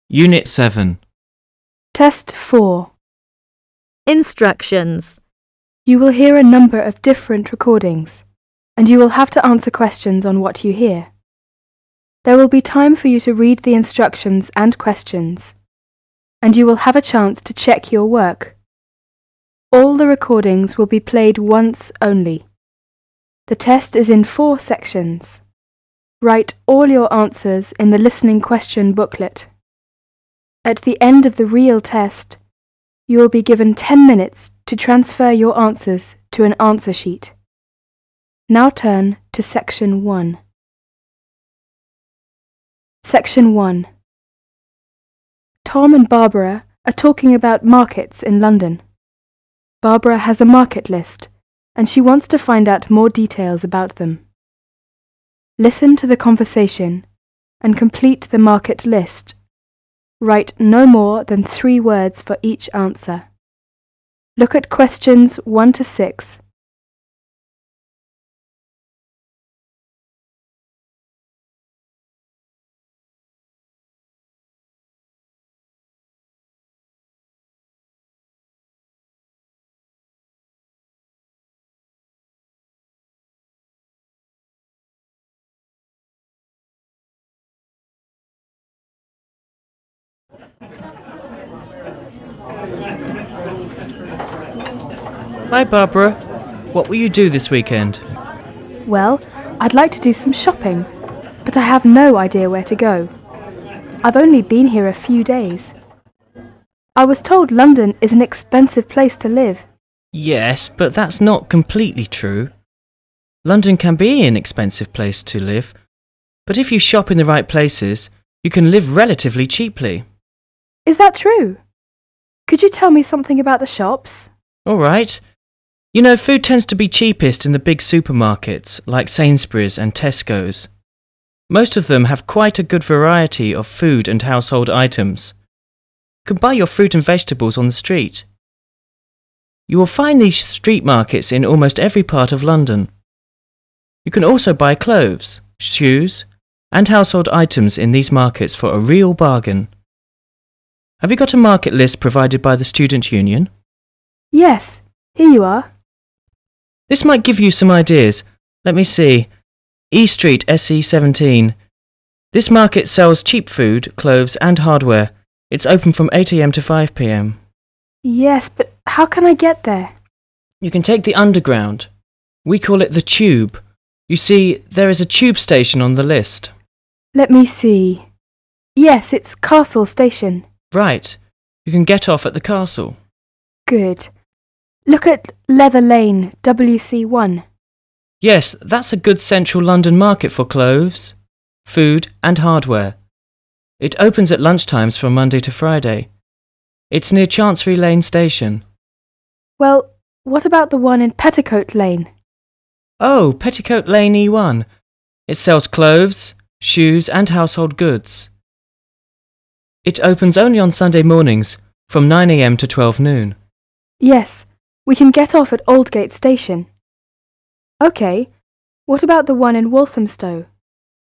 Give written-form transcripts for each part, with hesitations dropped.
Unit 7. Test 4. Instructions. You will hear a number of different recordings, and you will have to answer questions on what you hear. There will be time for you to read the instructions and questions, and you will have a chance to check your work. All the recordings will be played once only. The test is in 4 sections. Write all your answers in the listening question booklet. At the end of the real test, you will be given 10 minutes to transfer your answers to an answer sheet. Now turn to Section 1. Section 1. Tom and Barbara are talking about markets in London. Barbara has a market list, and she wants to find out more details about them. Listen to the conversation and complete the market list. Write no more than 3 words for each answer. Look at questions 1 to 6. Hi Barbara, what will you do this weekend? Well, I'd like to do some shopping, but I have no idea where to go. I've only been here a few days. I was told London is an expensive place to live. Yes, but that's not completely true. London can be an expensive place to live, but if you shop in the right places, you can live relatively cheaply. Is that true? Could you tell me something about the shops? All right. You know, food tends to be cheapest in the big supermarkets, like Sainsbury's and Tesco's. Most of them have quite a good variety of food and household items. You can buy your fruit and vegetables on the street. You will find these street markets in almost every part of London. You can also buy clothes, shoes, and household items in these markets for a real bargain. Have you got a market list provided by the Student Union? Yes, here you are. This might give you some ideas. Let me see. E Street, SE17. This market sells cheap food, clothes and hardware. It's open from 8 AM to 5 PM. Yes, but how can I get there? You can take the Underground. We call it the Tube. You see, there is a tube station on the list. Let me see. Yes, it's Castle Station. Right. You can get off at the castle. Good. Look at Leather Lane, WC1. Yes, that's a good central London market for clothes, food and hardware. It opens at lunchtimes from Monday to Friday. It's near Chancery Lane Station. Well, what about the one in Petticoat Lane? Oh, Petticoat Lane E1. It sells clothes, shoes and household goods. It opens only on Sunday mornings from 9 AM to 12 noon. Yes, we can get off at Aldgate Station. OK, what about the one in Walthamstow?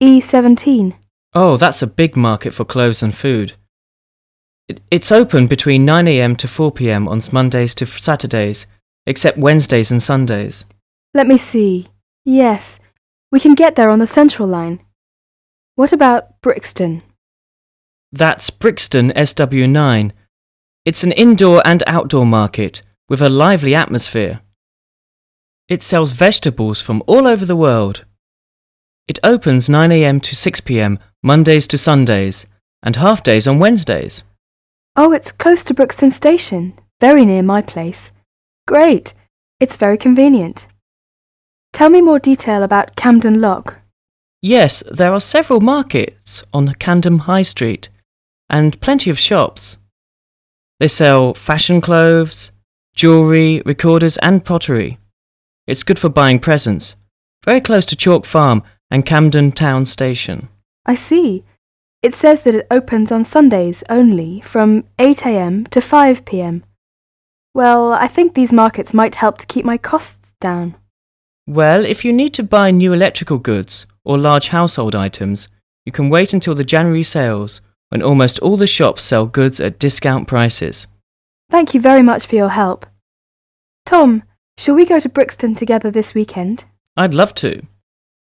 E17. Oh, that's a big market for clothes and food. It's open between 9 AM to 4 PM on Mondays to Saturdays, except Wednesdays and Sundays. Let me see. Yes, we can get there on the Central Line. What about Brixton? That's Brixton SW9. It's an indoor and outdoor market with a lively atmosphere. It sells vegetables from all over the world. It opens 9 AM to 6 PM Mondays to Sundays and half days on Wednesdays. Oh, it's close to Brixton Station, very near my place. Great, it's very convenient. Tell me more detail about Camden Lock. Yes, there are several markets on Camden High Street and plenty of shops. They sell fashion clothes, jewellery, recorders and pottery. It's good for buying presents, very close to Chalk Farm and Camden Town Station. I see. It says that it opens on Sundays only from 8 AM to 5 PM. Well, I think these markets might help to keep my costs down. Well, if you need to buy new electrical goods or large household items, you can wait until the January sales, when almost all the shops sell goods at discount prices. Thank you very much for your help. Tom, shall we go to Brixton together this weekend? I'd love to.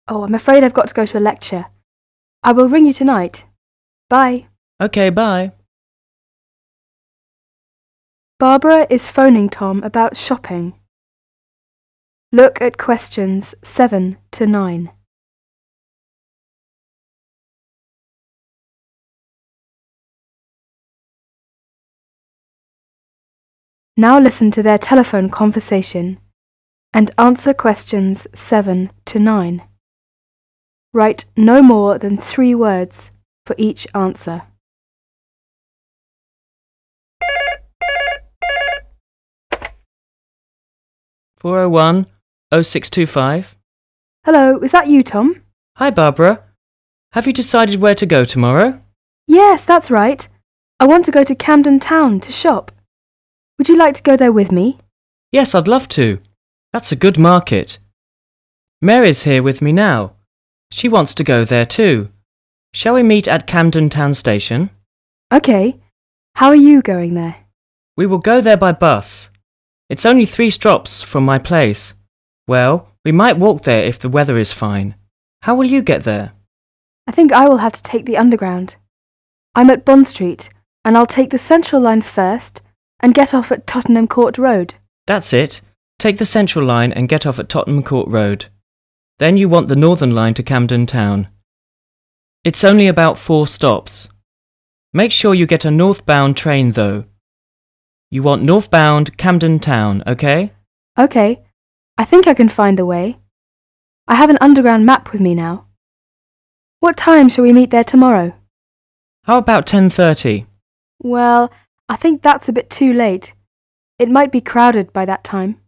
Oh, I'm afraid I've got to go to a lecture. I will ring you tonight. Bye. Okay, bye. Barbara is phoning Tom about shopping. Look at questions 7 to 9. Now listen to their telephone conversation and answer questions 7 to 9. Write no more than 3 words for each answer. (401 0625). Hello, is that you, Tom? Hi, Barbara. Have you decided where to go tomorrow? Yes, that's right. I want to go to Camden Town to shop. Would you like to go there with me? Yes, I'd love to. That's a good market. Mary's here with me now. She wants to go there too. Shall we meet at Camden Town Station? Okay. How are you going there? We will go there by bus. It's only 3 stops from my place. Well, we might walk there if the weather is fine. How will you get there? I think I will have to take the Underground. I'm at Bond Street, and I'll take the Central Line first and get off at Tottenham Court Road. That's it. Take the Central Line and get off at Tottenham Court Road. Then you want the Northern Line to Camden Town. It's only about 4 stops. Make sure you get a northbound train though. You want northbound Camden Town, okay? Okay. I think I can find the way. I have an Underground map with me now. What time shall we meet there tomorrow? How about 10:30? Well, I think that's a bit too late. It might be crowded by that time.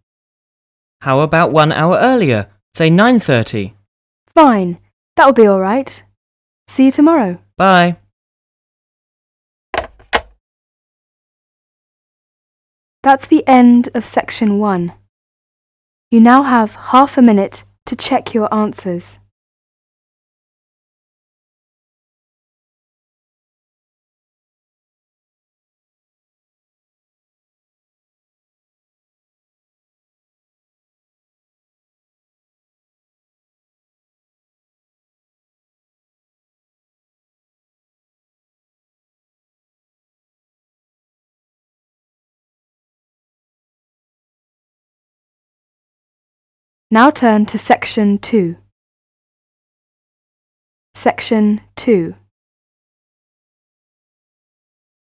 How about 1 hour earlier? Say 9:30. Fine. That'll be all right. See you tomorrow. Bye. That's the end of section 1. You now have half a minute to check your answers. Now turn to section 2. Section 2.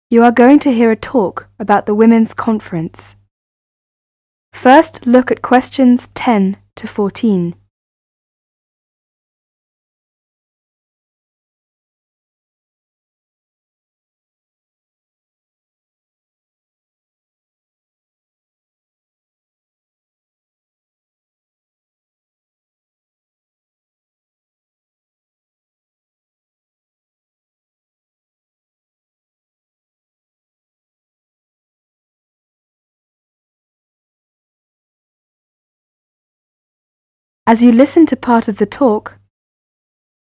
You are going to hear a talk about the Women's Conference. First, look at questions 10 to 14. As you listen to part of the talk,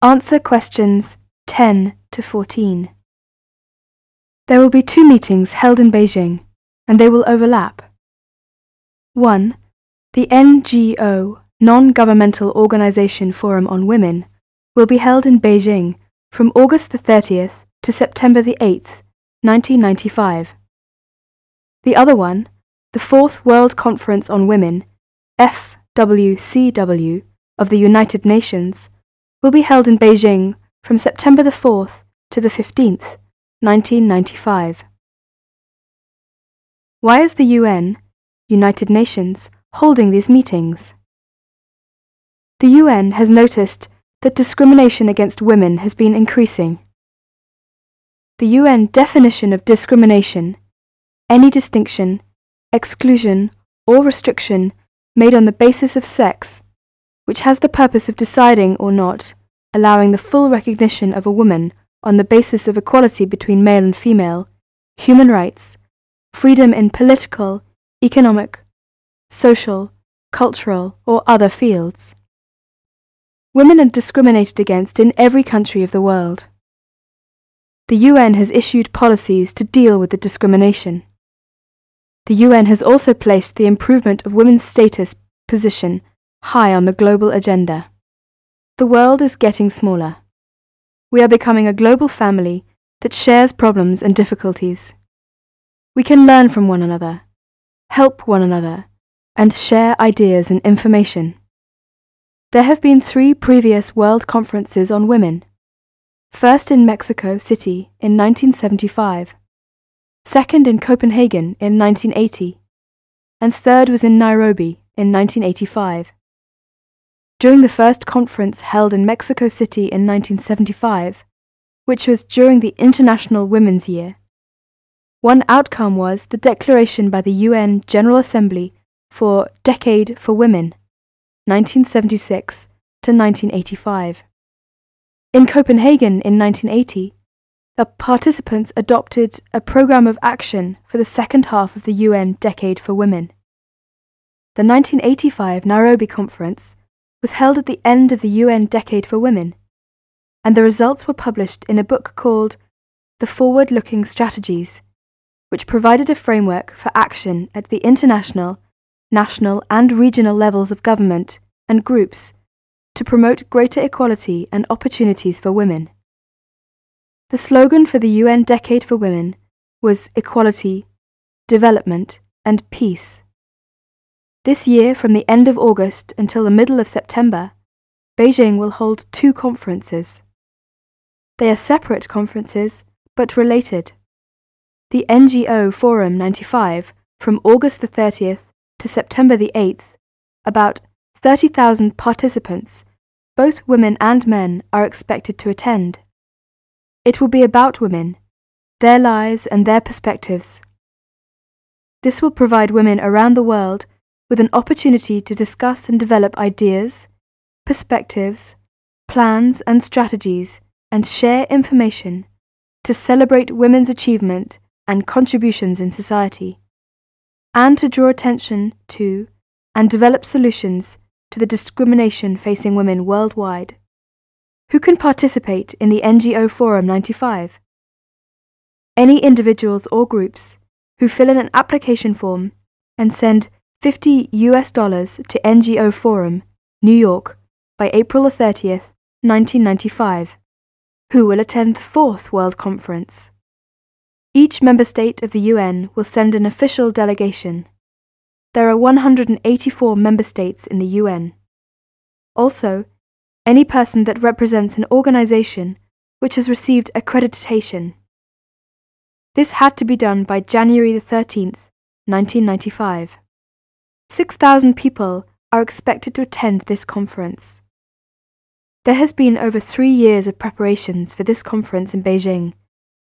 answer questions 10 to 14. There will be 2 meetings held in Beijing, and they will overlap. 1. The NGO, Non-Governmental Organization Forum on Women, will be held in Beijing from August the 30th to September the 8th, 1995. The other one, the 4th World Conference on Women, FWCW, of the United Nations, will be held in Beijing from September the 4th to the 15th, 1995. Why is the UN, United Nations, holding these meetings? The UN has noticed that discrimination against women has been increasing. The UN definition of discrimination, any distinction, exclusion, or restriction made on the basis of sex, which has the purpose of deciding or not allowing the full recognition of a woman on the basis of equality between male and female, human rights, freedom in political, economic, social, cultural, or other fields. Women are discriminated against in every country of the world. The UN has issued policies to deal with the discrimination. The UN has also placed the improvement of women's status position high on the global agenda. The world is getting smaller. We are becoming a global family that shares problems and difficulties. We can learn from one another, help one another, and share ideas and information. There have been 3 previous World Conferences on Women. First in Mexico City in 1975, second in Copenhagen in 1980, and third was in Nairobi in 1985. During the first conference held in Mexico City in 1975, which was during the International Women's Year, one outcome was the declaration by the UN General Assembly for Decade for Women, 1976 to 1985. In Copenhagen in 1980, the participants adopted a program of action for the second half of the UN Decade for Women. The 1985 Nairobi Conference was held at the end of the UN Decade for Women, and the results were published in a book called The Forward-Looking Strategies, which provided a framework for action at the international, national and regional levels of government and groups to promote greater equality and opportunities for women. The slogan for the UN Decade for Women was Equality, Development and Peace. This year, from the end of August until the middle of September, Beijing will hold 2 conferences. They are separate conferences, but related. The NGO Forum 95, from August the 30th to September the 8th, about 30,000 participants, both women and men, are expected to attend. It will be about women, their lives and their perspectives. This will provide women around the world with an opportunity to discuss and develop ideas, perspectives, plans and strategies, and share information to celebrate women's achievement and contributions in society, and to draw attention to and develop solutions to the discrimination facing women worldwide. Who can participate in the NGO Forum 95? Any individuals or groups who fill in an application form and send $50 to NGO Forum, New York, by April 30th, 1995, who will attend the 4th World Conference. Each member state of the UN will send an official delegation. There are 184 member states in the UN. Also, any person that represents an organization which has received accreditation. This had to be done by January 13th, 1995. 6,000 people are expected to attend this conference. There has been over 3 years of preparations for this conference in Beijing,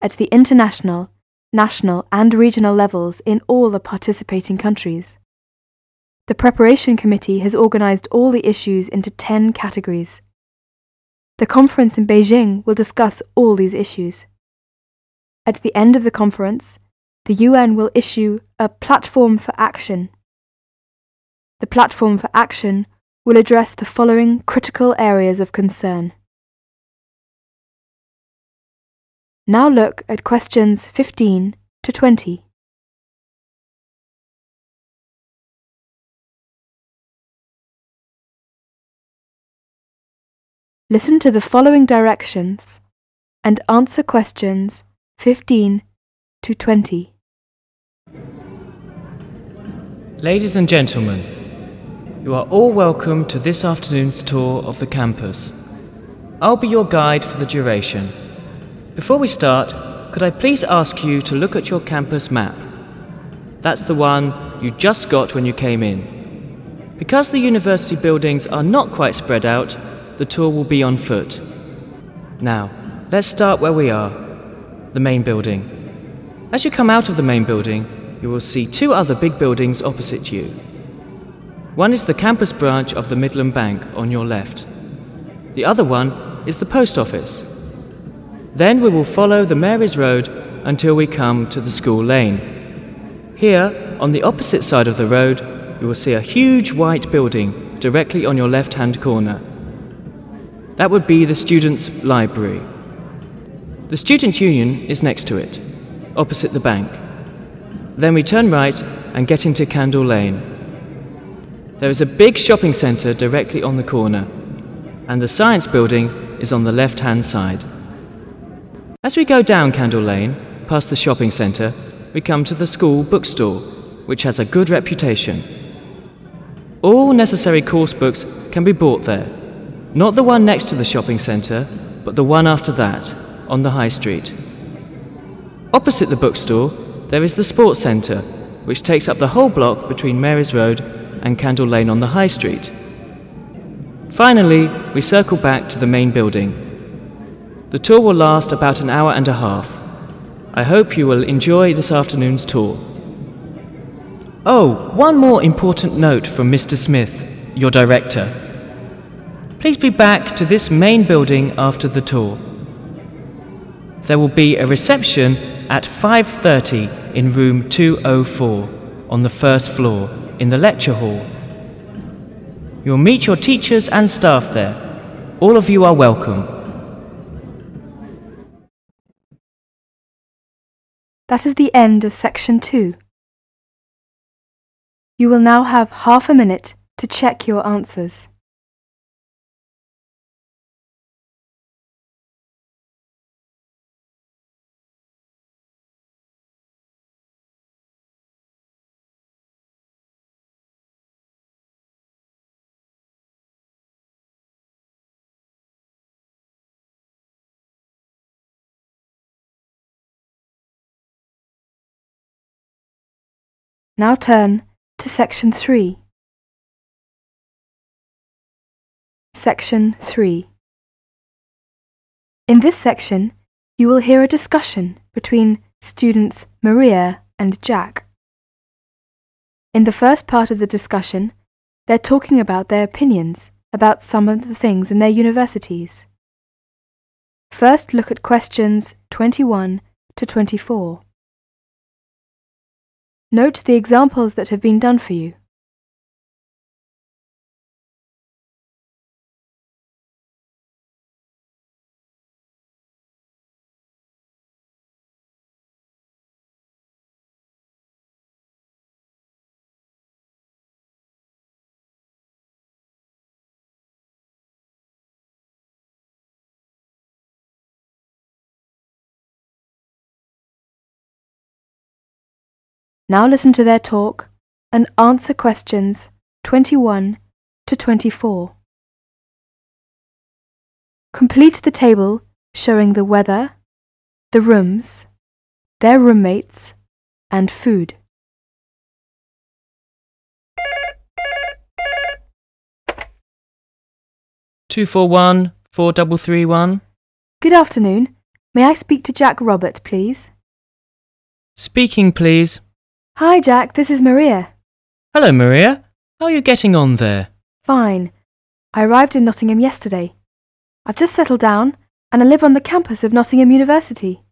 at the international, national and regional levels in all the participating countries. The preparation committee has organized all the issues into 10 categories. The conference in Beijing will discuss all these issues. At the end of the conference, the UN will issue a platform for action. The platform for action will address the following critical areas of concern. Now look at questions 15 to 20. Listen to the following directions and answer questions 15 to 20. Ladies and gentlemen, you are all welcome to this afternoon's tour of the campus. I'll be your guide for the duration. Before we start, could I please ask you to look at your campus map? That's the one you just got when you came in. Because the university buildings are not quite spread out, the tour will be on foot. Now, let's start where we are, the main building. As you come out of the main building, you will see 2 other big buildings opposite you. One is the campus branch of the Midland Bank on your left. The other one is the post office. Then we will follow the Mary's Road until we come to the school lane. Here, on the opposite side of the road, you will see a huge white building directly on your left-hand corner. That would be the students' library. The Student Union is next to it, opposite the bank. Then we turn right and get into Candle Lane. There is a big shopping centre directly on the corner, and the Science Building is on the left-hand side. As we go down Candle Lane, past the shopping centre, we come to the school bookstore, which has a good reputation. All necessary course books can be bought there. Not the one next to the shopping centre, but the one after that, on the High Street. Opposite the bookstore, there is the sports centre, which takes up the whole block between Mary's Road and Candle Lane on the High Street. Finally, we circle back to the main building. The tour will last about an hour and a half. I hope you will enjoy this afternoon's tour. Oh, one more important note from Mr. Smith, your director. Please be back to this main building after the tour. There will be a reception at 5:30 in room 204 on the first floor in the lecture hall. You'll meet your teachers and staff there. All of you are welcome. That is the end of section 2. You will now have half a minute to check your answers. Now turn to section 3. Section 3. In this section, you will hear a discussion between students Maria and Jack. In the first part of the discussion, they're talking about their opinions about some of the things in their universities. First, look at questions 21 to 24. Note the examples that have been done for you. Now listen to their talk and answer questions 21 to 24. Complete the table showing the weather, the rooms, their roommates, and food. Two four one 4331. Good afternoon. May I speak to Jack Robert, please? Speaking, please. Hi, Jack. This is Maria. Hello, Maria. How are you getting on there? Fine. I arrived in Nottingham yesterday. I've just settled down and I live on the campus of Nottingham University.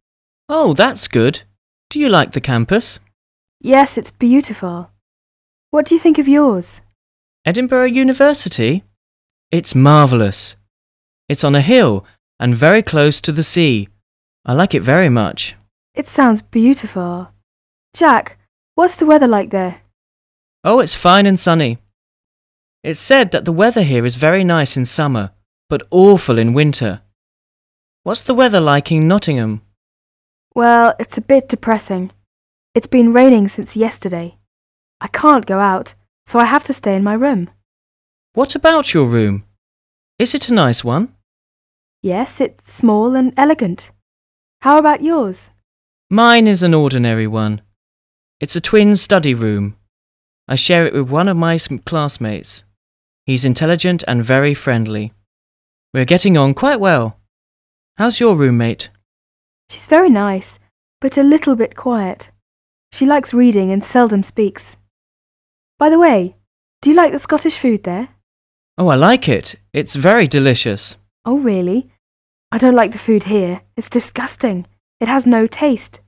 Oh, that's good. Do you like the campus? Yes, it's beautiful. What do you think of yours? Edinburgh University? It's marvellous. It's on a hill and very close to the sea. I like it very much. It sounds beautiful. Jack, what's the weather like there? Oh, it's fine and sunny. It's said that the weather here is very nice in summer, but awful in winter. What's the weather like in Nottingham? Well, it's a bit depressing. It's been raining since yesterday. I can't go out, so I have to stay in my room. What about your room? Is it a nice one? Yes, it's small and elegant. How about yours? Mine is an ordinary one. It's a twin study room. I share it with one of my classmates. He's intelligent and very friendly. We're getting on quite well. How's your roommate? She's very nice, but a little bit quiet. She likes reading and seldom speaks. By the way, do you like the Scottish food there? Oh, I like it. It's very delicious. Oh, really? I don't like the food here. It's disgusting. It has no taste.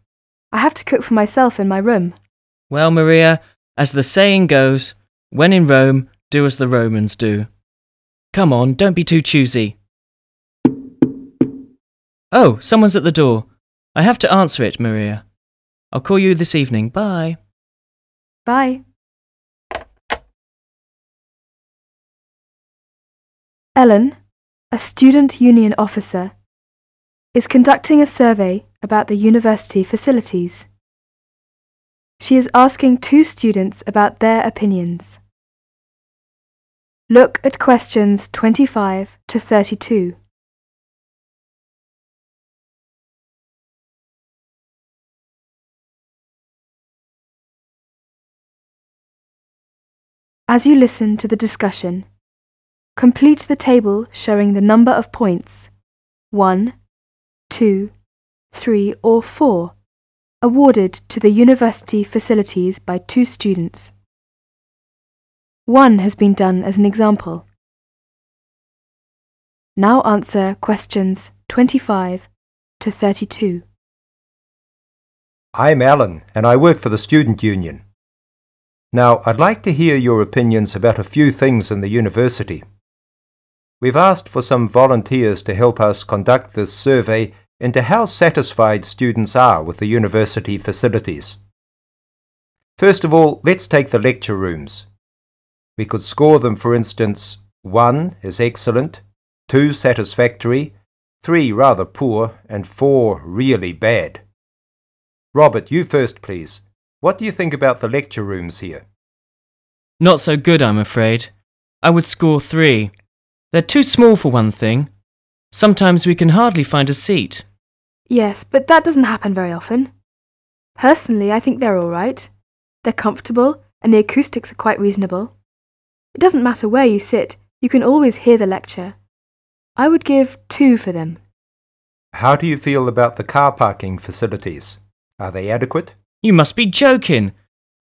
I have to cook for myself in my room. Well, Maria, as the saying goes, when in Rome, do as the Romans do. Come on, don't be too choosy. Oh, someone's at the door. I have to answer it, Maria. I'll call you this evening. Bye. Bye. Ellen, a student union officer, is conducting a survey about the university facilities. She is asking 2 students about their opinions. Look at questions 25 to 32. As you listen to the discussion, complete the table showing the number of points 1, 2, 3 or 4 awarded to the university facilities by 2 students. 1 has been done as an example. Now answer questions 25 to 32. I'm Alan, and I work for the Student Union. Now, I'd like to hear your opinions about a few things in the university. We've asked for some volunteers to help us conduct this survey into how satisfied students are with the university facilities. First of all, let's take the lecture rooms. We could score them, for instance, 1 is excellent, 2 satisfactory, 3 rather poor, and 4 really bad. Robert, you first, please. What do you think about the lecture rooms here? Not so good, I'm afraid. I would score 3. They're too small for one thing. Sometimes we can hardly find a seat. Yes, but that doesn't happen very often. Personally, I think they're all right. They're comfortable and the acoustics are quite reasonable. It doesn't matter where you sit, you can always hear the lecture. I would give 2 for them. How do you feel about the car parking facilities? Are they adequate? You must be joking.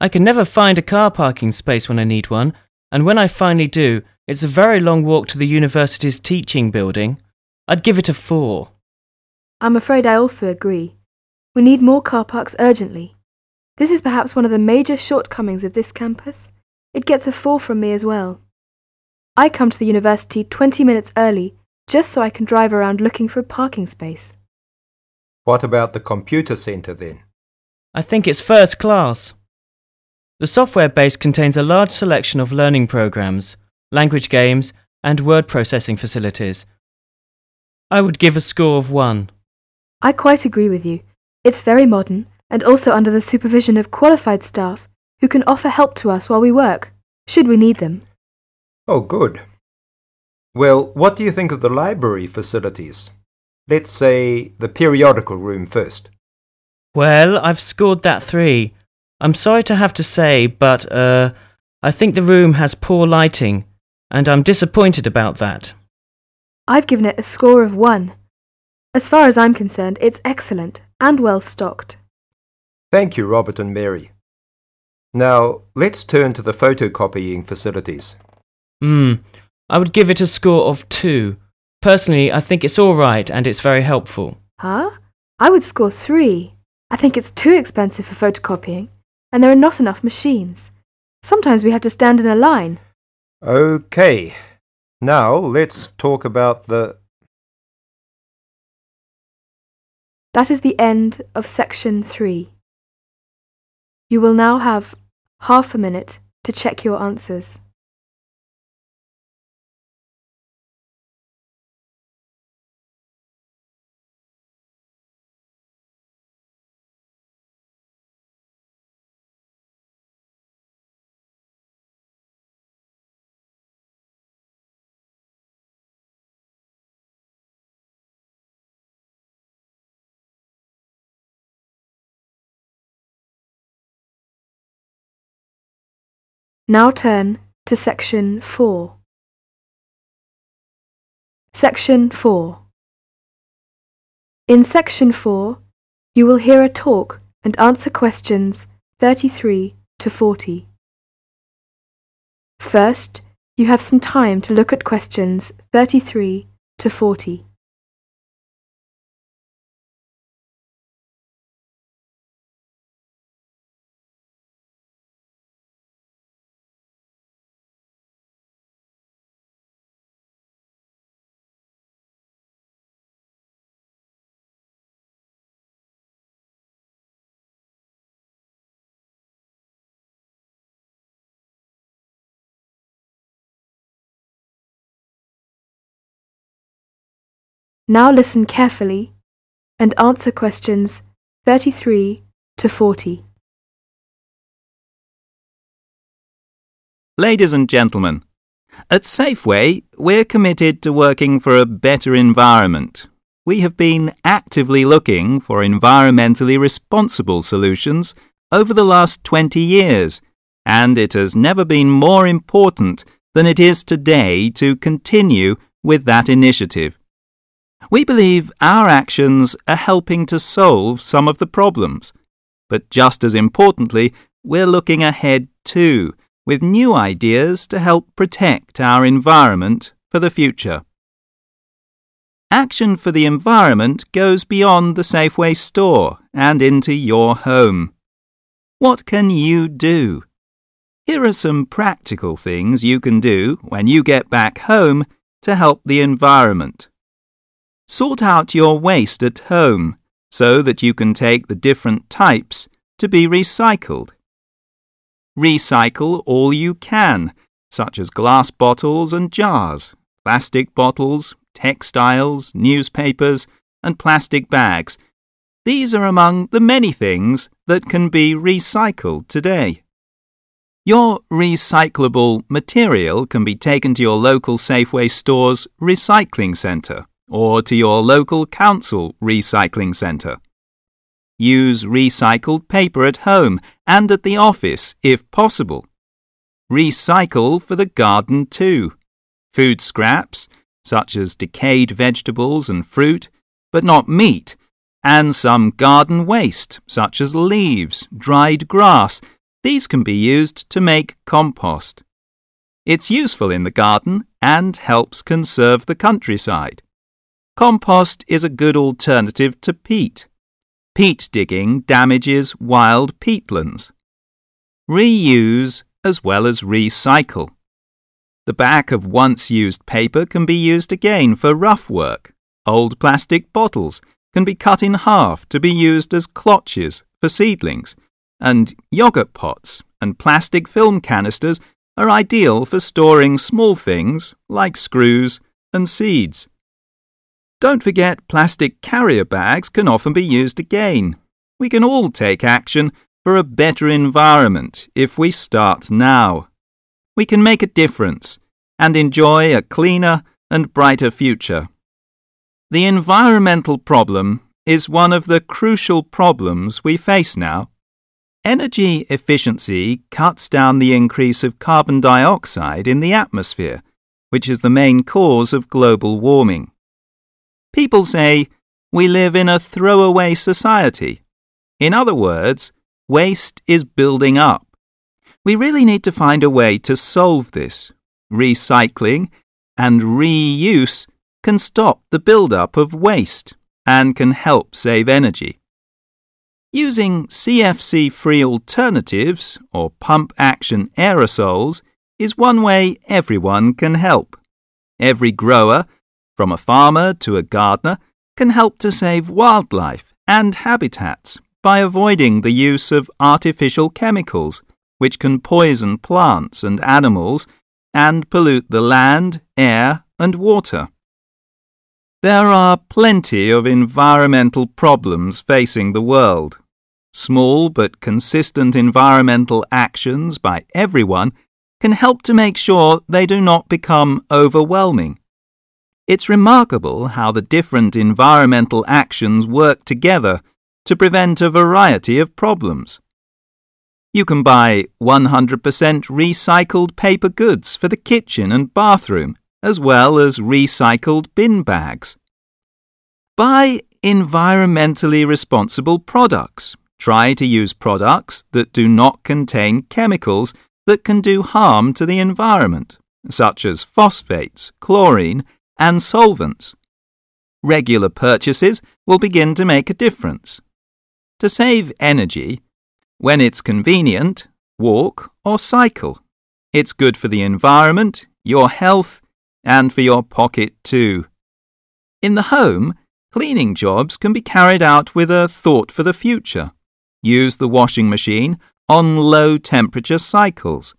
I can never find a car parking space when I need one, and when I finally do, it's a very long walk to the university's teaching building. I'd give it a 4. I'm afraid I also agree. We need more car parks urgently. This is perhaps one of the major shortcomings of this campus. It gets a 4 from me as well. I come to the university 20 minutes early just so I can drive around looking for a parking space. What about the computer centre then? I think it's first class. The software base contains a large selection of learning programs, language games, and word processing facilities. I would give a score of 1. I quite agree with you. It's very modern and also under the supervision of qualified staff who can offer help to us while we work, should we need them. Oh, good. Well, what do you think of the library facilities? Let's say the periodical room first. Well, I've scored that 3. I'm sorry to have to say, but, I think the room has poor lighting, and I'm disappointed about that. I've given it a score of 1. As far as I'm concerned, it's excellent and well stocked. Thank you, Robert and Mary. Now, let's turn to the photocopying facilities. I would give it a score of 2. Personally, I think it's all right and it's very helpful. Huh? I would score 3. I think it's too expensive for photocopying, and there are not enough machines. Sometimes we have to stand in a line. Okay. Now, let's talk about the... That is the end of section 3. You will now have half a minute to check your answers. Now turn to section 4. Section 4. In section 4, you will hear a talk and answer questions 33 to 40. First, you have some time to look at questions 33 to 40. Now listen carefully and answer questions 33 to 40. Ladies and gentlemen, at Safeway, we're committed to working for a better environment. We have been actively looking for environmentally responsible solutions over the last 20 years, and it has never been more important than it is today to continue with that initiative. We believe our actions are helping to solve some of the problems, but just as importantly, we're looking ahead too, with new ideas to help protect our environment for the future. Action for the environment goes beyond the Safeway store and into your home. What can you do? Here are some practical things you can do when you get back home to help the environment. Sort out your waste at home so that you can take the different types to be recycled. Recycle all you can, such as glass bottles and jars, plastic bottles, textiles, newspapers, and plastic bags. These are among the many things that can be recycled today. Your recyclable material can be taken to your local Safeway store's recycling centre or to your local council recycling centre. Use recycled paper at home and at the office if possible. Recycle for the garden too. Food scraps, such as decayed vegetables and fruit, but not meat, and some garden waste, such as leaves, dried grass. These can be used to make compost. It's useful in the garden and helps conserve the countryside. Compost is a good alternative to peat. Peat digging damages wild peatlands. Reuse as well as recycle. The back of once-used paper can be used again for rough work. Old plastic bottles can be cut in half to be used as clotches for seedlings, and yogurt pots and plastic film canisters are ideal for storing small things like screws and seeds. Don't forget, plastic carrier bags can often be used again. We can all take action for a better environment if we start now. We can make a difference and enjoy a cleaner and brighter future. The environmental problem is one of the crucial problems we face now. Energy efficiency cuts down the increase of carbon dioxide in the atmosphere, which is the main cause of global warming. People say we live in a throwaway society. In other words, waste is building up. We really need to find a way to solve this. Recycling and reuse can stop the build-up of waste and can help save energy. Using CFC-free alternatives or pump-action aerosols is one way everyone can help. Every grower, from a farmer to a gardener, can help to save wildlife and habitats by avoiding the use of artificial chemicals, which can poison plants and animals and pollute the land, air, and water. There are plenty of environmental problems facing the world. Small but consistent environmental actions by everyone can help to make sure they do not become overwhelming. It's remarkable how the different environmental actions work together to prevent a variety of problems. You can buy 100% recycled paper goods for the kitchen and bathroom, as well as recycled bin bags. Buy environmentally responsible products. Try to use products that do not contain chemicals that can do harm to the environment, such as phosphates, chlorine, and solvents. Regular purchases will begin to make a difference. To save energy, when it's convenient, walk or cycle. It's good for the environment, your health, and for your pocket too. In the home, cleaning jobs can be carried out with a thought for the future. Use the washing machine on low-temperature cycles.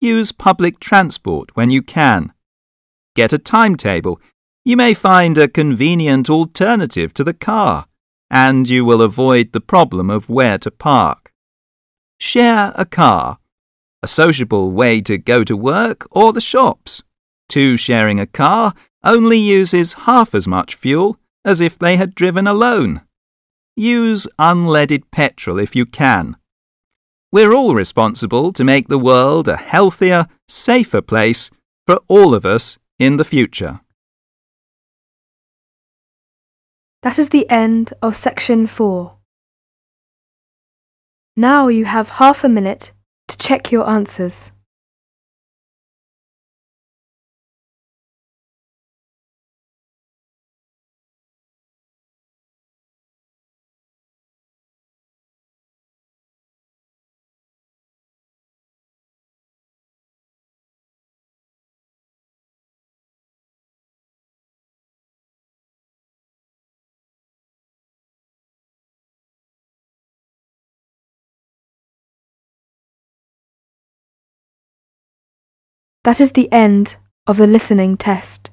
Use public transport when you can. Get a timetable You may find a convenient alternative to the car, and you will avoid the problem of where to park. Share a car, a sociable way to go to work or the shops. Two sharing a car only uses half as much fuel as if they had driven alone. Use unleaded petrol if you can. We're all responsible to make the world a healthier, safer place for all of us in the future. That is the end of section 4. Now you have half a minute to check your answers. That is the end of the listening test.